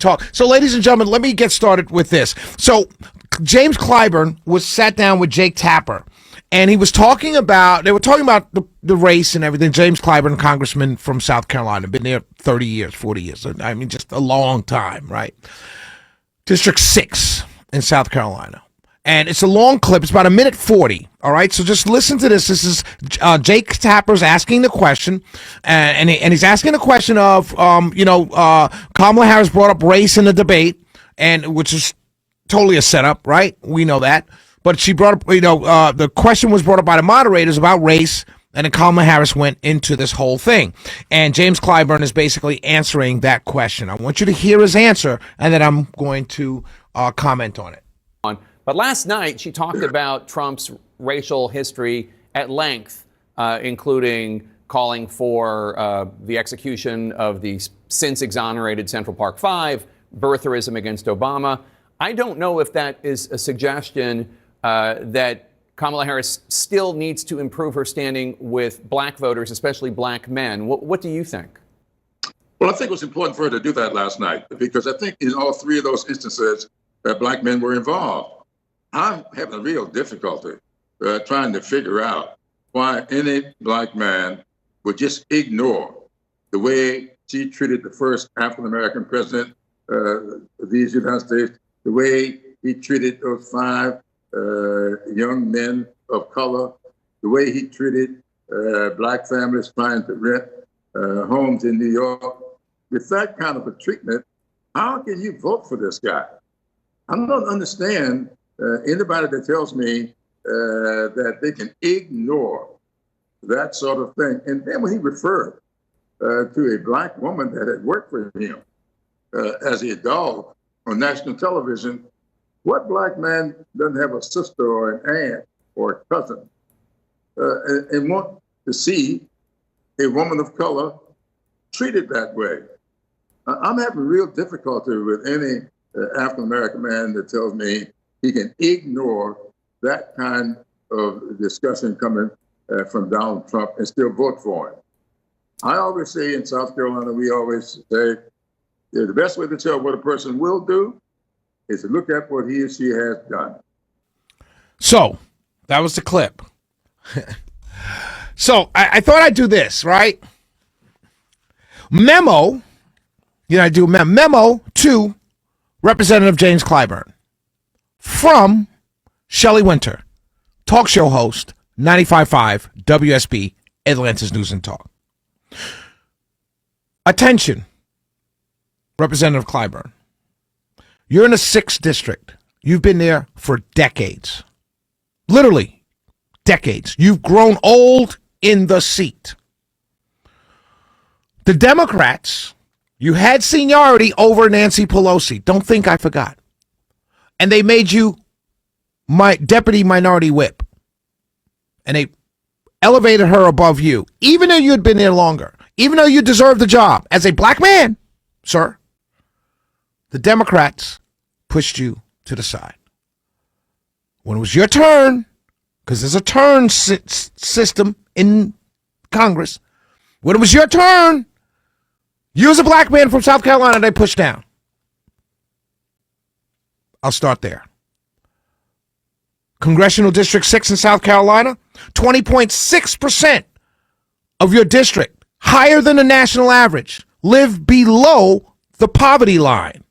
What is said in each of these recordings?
talk. So, ladies and gentlemen, let me get started with this. So, James Clyburn was sat down with Jake Tapper, and they were talking about the race and everything. James Clyburn, congressman from South Carolina, been there 30 years, 40 years. I mean, just a long time, right? District 6 in South Carolina. And it's a long clip. It's about a minute 40. All right. So just listen to this. This is Jake Tapper's asking the question. And he's asking the question of, Kamala Harris brought up race in the debate, and which is totally a setup, right? We know that. But she brought up, the question was brought up by the moderators about race, and then Kamala Harris went into this whole thing. And James Clyburn is basically answering that question. I want you to hear his answer, and then I'm going to comment on it. But last night, she talked about Trump's racial history at length, including calling for the execution of the since exonerated Central Park Five, birtherism against Obama. I don't know if that is a suggestion that Kamala Harris still needs to improve her standing with black voters, especially black men. What do you think? Well, I think it was important for her to do that last night, because I think in all three of those instances that black men were involved. I'm having a real difficulty trying to figure out why any black man would just ignore the way she treated the first African-American president of these United States, the way he treated those 5 young men of color, the way he treated black families trying to rent homes in New York. With that kind of a treatment, how can you vote for this guy? I don't understand anybody that tells me that they can ignore that sort of thing. And then when he referred to a black woman that had worked for him as a dog on national television, what black man doesn't have a sister or an aunt or a cousin and want to see a woman of color treated that way? I'm having real difficulty with any African-American man that tells me he can ignore that kind of discussion coming from Donald Trump and still vote for him. I always say in South Carolina, we always say the best way to tell what a person will do is to look at what he or she has done. So that was the clip. So I thought I'd do this, right? Memo, I do a memo to Representative James Clyburn. From Shelley Winter, talk show host, 95.5 WSB, Atlanta's News and Talk. Attention, Representative Clyburn. You're in the 6th district. You've been there for decades. Literally, decades. You've grown old in the seat. The Democrats, you had seniority over Nancy Pelosi. Don't think I forgot. And they made you my deputy minority whip. And they elevated her above you, even though you had been there longer, even though you deserved the job as a black man, sir. The Democrats pushed you to the side. When it was your turn, because there's a turn system in Congress, when it was your turn, you as a black man from South Carolina, they pushed down. I'll start there. Congressional District 6 in South Carolina, 20.6% of your district, higher than the national average, live below the poverty line.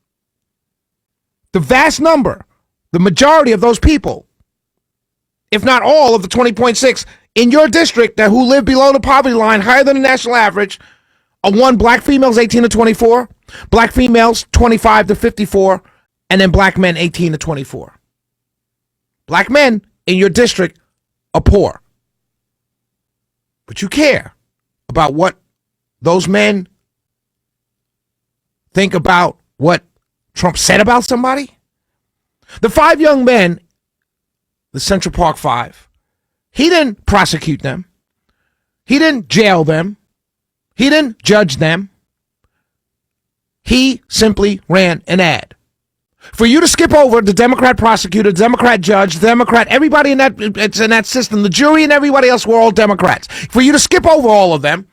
The vast number, the majority of those people, if not all of the 20.6 in your district who live below the poverty line, higher than the national average, are black females 18 to 24, black females 25 to 54, and then black men 18 to 24. Black men in your district are poor. But you care about what those men think about what Trump said about somebody? The 5 young men, the Central Park Five, he didn't prosecute them. He didn't jail them. He didn't judge them. He simply ran an ad. For you to skip over the Democrat prosecutor, Democrat judge, Democrat, everybody in that system, the jury and everybody else were all Democrats. For you to skip over all of them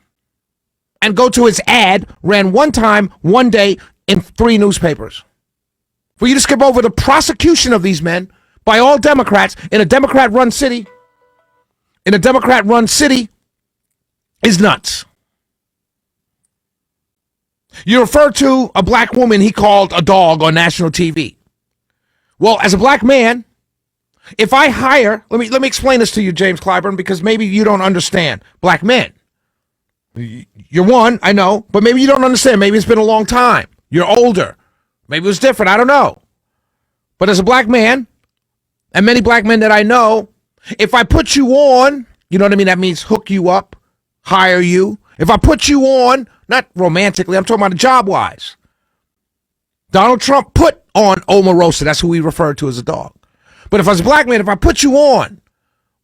and go to his ad, ran one time, one day, in 3 newspapers. For you to skip over the prosecution of these men by all Democrats in a Democrat-run city, is nuts. You refer to a black woman he called a dog on national TV. Well, as a black man, if I hire, let me explain this to you, James Clyburn, because maybe you don't understand black men. You're one, I know, but maybe you don't understand. Maybe it's been a long time. You're older. Maybe it was different. I don't know. But as a black man, and many black men that I know, if I put you on, you know what I mean? That means hook you up, hire you. If I put you on, not romantically, I'm talking about job-wise. Donald Trump put on Omarosa. That's who we referred to as a dog. But if I was a black man, if I put you on,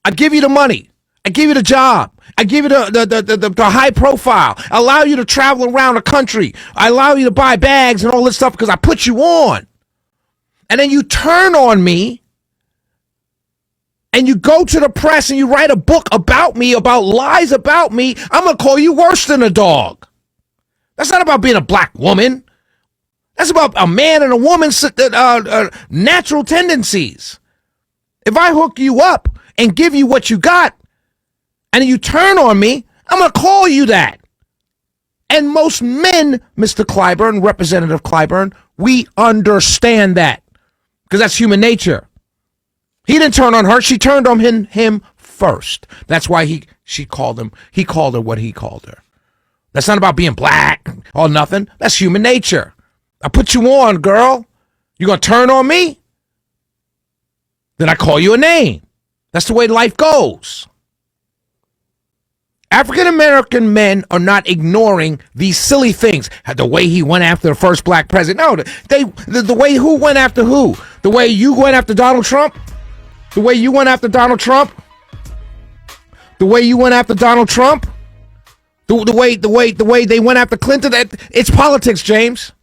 I'd give you the money. I'd give you the job. I'd give you the high profile. I allow you to travel around the country. I allow you to buy bags and all this stuff because I put you on. And then you turn on me and you go to the press and you write a book about me, about lies about me. I'm going to call you worse than a dog. That's not about being a black woman. That's about a man and a woman's natural tendencies. If I hook you up and give you what you got, and you turn on me, I'm going to call you that. And most men, Mr. Clyburn, Representative Clyburn, we understand that because that's human nature. He didn't turn on her. She turned on him first. That's why he called her what he called her. That's not about being black or nothing. That's human nature. I put you on, girl. You going to turn on me? Then I call you a name. That's the way life goes. African-American men are not ignoring these silly things. The way he went after the first black president. No, the way who went after who? The way you went after Donald Trump? The way you went after Donald Trump? The way you went after Donald Trump? The way they went after Clinton? It's politics, James.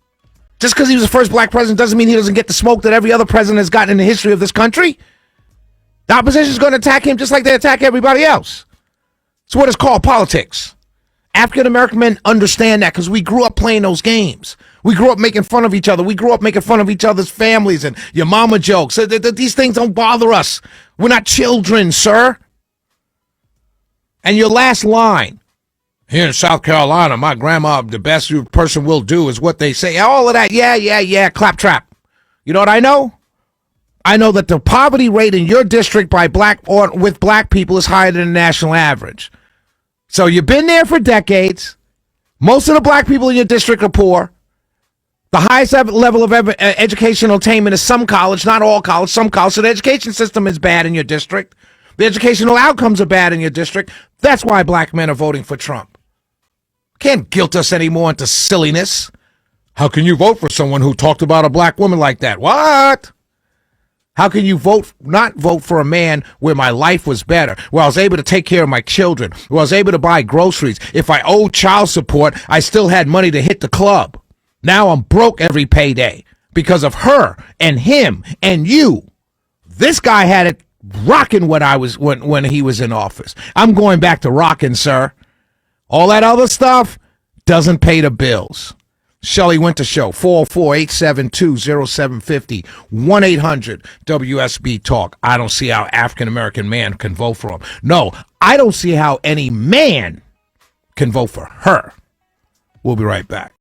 Just because he was the first black president doesn't mean he doesn't get the smoke that every other president has gotten in the history of this country. The opposition is going to attack him just like they attack everybody else. It's what is called politics. African-American men understand that because we grew up playing those games. We grew up making fun of each other. We grew up making fun of each other's families and your mama jokes. These things don't bother us. We're not children, sir. And your last line. Here in South Carolina, my grandma, the best person will do is what they say. All of that, yeah, claptrap. You know what I know? I know that the poverty rate in your district by black or with black people is higher than the national average. So you've been there for decades. Most of the black people in your district are poor. The highest level of educational attainment is some college, not all college, some college. So the education system is bad in your district. The educational outcomes are bad in your district. That's why black men are voting for Trump. Can't guilt us anymore into silliness. How can you vote for someone who talked about a black woman like that? What? How can you not vote for a man where my life was better, where I was able to take care of my children, where I was able to buy groceries? If I owed child support, I still had money to hit the club. Now I'm broke every payday because of her and him and you. This guy had it rocking when he was in office. I'm going back to rocking, sir. All that other stuff doesn't pay the bills. Shelley Winter Show, 404-872-0750, 1-800-WSB Talk. I don't see how African-American man can vote for him. No, I don't see how any man can vote for her. We'll be right back.